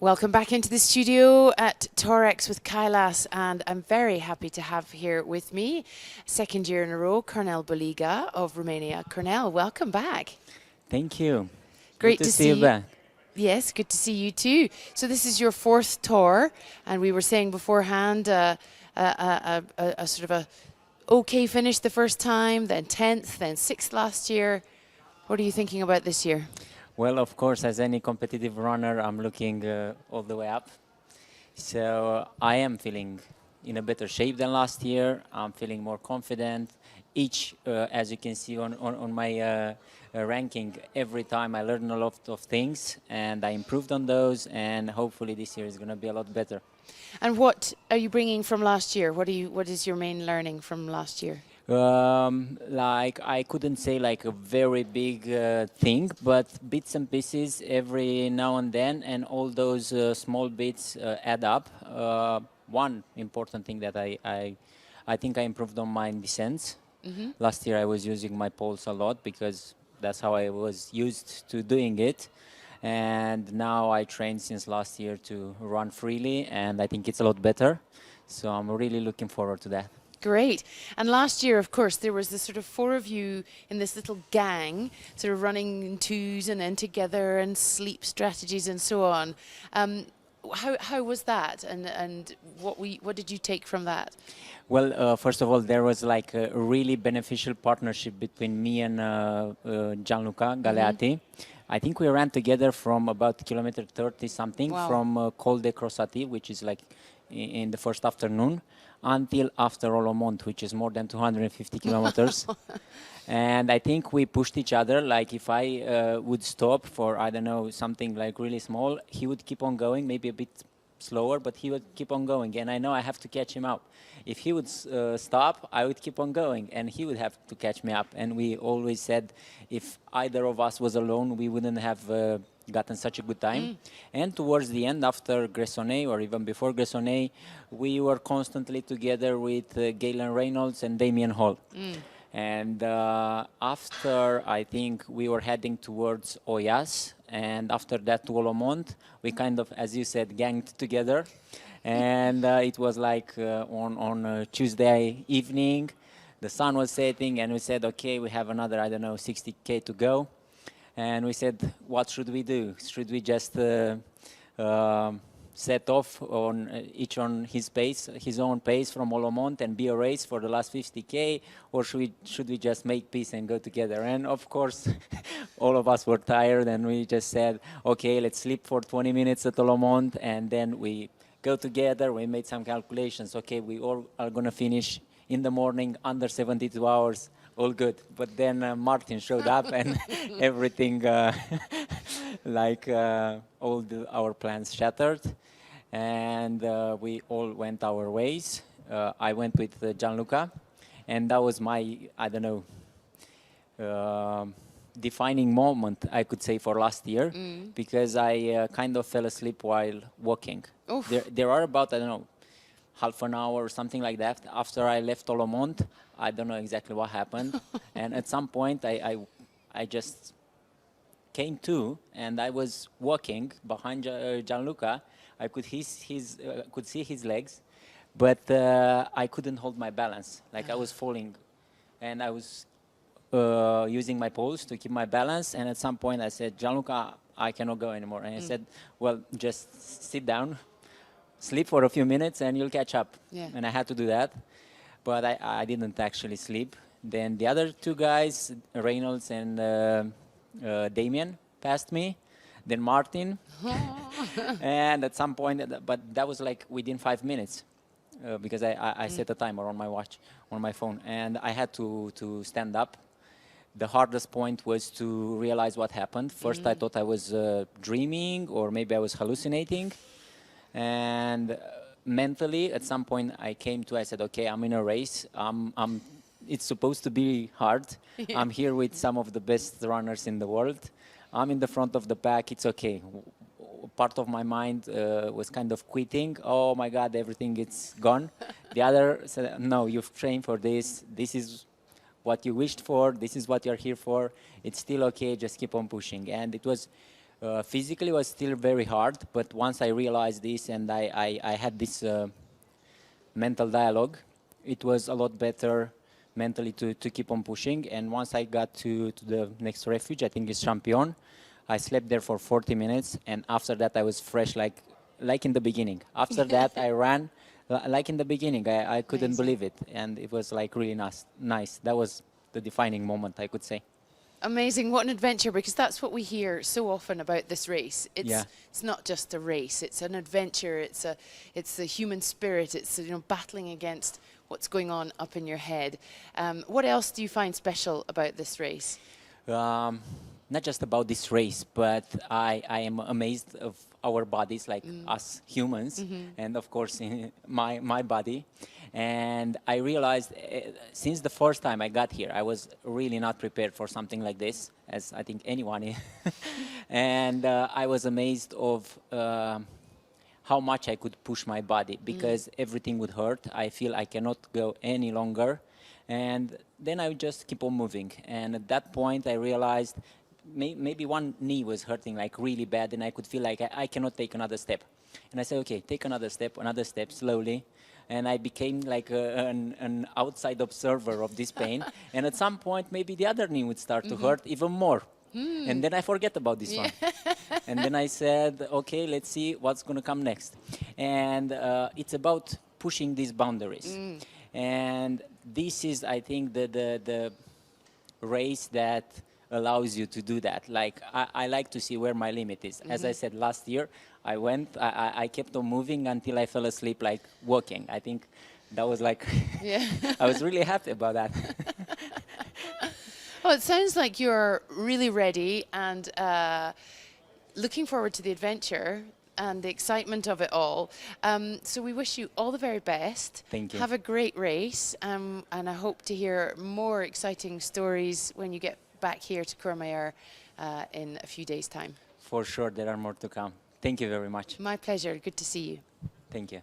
Welcome back into the studio at TORX with Kailas, and I'm very happy to have here with me, second year in a row, Corneliu Buliga of Romania. Cornel, welcome back. Thank you. Great Good to see you see you. back. Yes, good to see you too. So this is your fourth tour, and we were saying beforehand a sort of a okay finish the first time, then 10th, then 6th last year. What are you thinking about this year? Well, of course, as any competitive runner, I'm looking all the way up. So I am feeling in a better shape than last year. I'm feeling more confident. As you can see on my ranking, every time I learn a lot of things and I improved on those, and hopefully this year is going to be a lot better. And what are you bringing from last year? What is your main learning from last year? Like I couldn't say like a very big thing, but bits and pieces every now and then, and all those small bits add up. One important thing that I think I improved on my descents. Last year I was using my poles a lot because that's how I was used to doing it. And now I train since last year to run freely, and I think it's a lot better. So I'm really looking forward to that. Great. And last year, of course, there was this sort of four of you in this little gang, sort of running in twos and then together, and sleep strategies and so on. How was that, and what did you take from that? Well, first of all, there was like a really beneficial partnership between me and Gianluca Galeati. I think we ran together from about kilometer 30 something from Col de Crosati, which is like in the first afternoon, until after Olomont, which is more than 250 kilometers. And I think we pushed each other. Like if I would stop for, I don't know, something like really small, he would keep on going, maybe a bit slower, but he would keep on going. And I know I have to catch him up. If he would stop, I would keep on going, and he would have to catch me up. And we always said if either of us was alone, we wouldn't have gotten such a good time. And towards the end, after Gressoney, or even before Gressoney, we were constantly together with Galen Reynolds and Damien Hall. And after, I think, we were heading towards Oyas, and after that to Olomont, we kind of, as you said, ganged together. And it was like on Tuesday evening, the sun was setting, and we said, okay, we have another, I don't know, 60K to go. And we said, what should we do? Should we just set off on each on his pace, his own pace from Olomont, and be a race for the last 50K, or should we just make peace and go together? And of course, all of us were tired, and we just said, okay, let's sleep for 20 minutes at Olomont, and then we go together. We made some calculations. Okay, we all are gonna finish in the morning under 72 hours. All good. But then Martin showed up, and everything, all our plans shattered. And we all went our ways. I went with Gianluca, and that was my, I don't know, defining moment, I could say, for last year, because I kind of fell asleep while walking. There are about, I don't know, half an hour or something like that after I left Olomont. I don't know exactly what happened. And at some point I just came to, and I was walking behind Gianluca. I could could see his legs, but I couldn't hold my balance. Like I was falling, and I was using my poles to keep my balance. And at some point I said, Gianluca, I cannot go anymore. And he said, well, just sit down, sleep for a few minutes, and you'll catch up. And I had to do that, but I didn't actually sleep. Then the other two guys, Reynolds and Damien, passed me. Then Martin. And at some point, but that was like within 5 minutes, because I set a timer on my watch, on my phone, and I had to stand up. The hardest point was to realize what happened. First, I thought I was dreaming, or maybe I was hallucinating. And mentally, at some point, I came to, I said, okay, I'm in a race. It's supposed to be hard. I'm here with some of the best runners in the world. I'm in the front of the pack. It's okay. Part of my mind was kind of quitting. Oh my God, everything is gone. The other said, no, you've trained for this. This is what you wished for. This is what you're here for. It's still okay. Just keep on pushing. And it was Physically, it was still very hard, but once I realized this and I had this mental dialogue, it was a lot better mentally to keep on pushing. And once I got to the next refuge, I think it's Champion, I slept there for 40 minutes, and after that I was fresh like in the beginning. After that I ran like in the beginning. I couldn't Amazing. believe it, and it was like really nice. That was the defining moment, I could say. Amazing, what an adventure, because that's what we hear so often about this race. It's not just a race, it's an adventure, it's the human spirit, it's battling against what's going on up in your head. What else do you find special about this race? Not just about this race, but I am amazed of our bodies, like us humans, and of course in my body. And I realized since the first time I got here, I was really not prepared for something like this, as I think anyone is. And I was amazed of how much I could push my body, because everything would hurt. I feel I cannot go any longer. And then I would just keep on moving. And at that point I realized maybe one knee was hurting like really bad, and I could feel like I cannot take another step. And I said, okay, take another step, slowly. And I became like an outside observer of this pain. And at some point, maybe the other knee would start to hurt even more. And then I forget about this one. And then I said, okay, let's see what's going to come next. And it's about pushing these boundaries. And this is, I think, the race that allows you to do that. Like, I like to see where my limit is. As I said, last year, I kept on moving until I fell asleep, like walking. I think that was like, I was really happy about that. Well, it sounds like you're really ready and looking forward to the adventure and the excitement of it all. So we wish you all the very best. Thank you. Have a great race, and I hope to hear more exciting stories when you get back here to Courmayeur in a few days' time. For sure, there are more to come. Thank you very much. My pleasure. Good to see you. Thank you.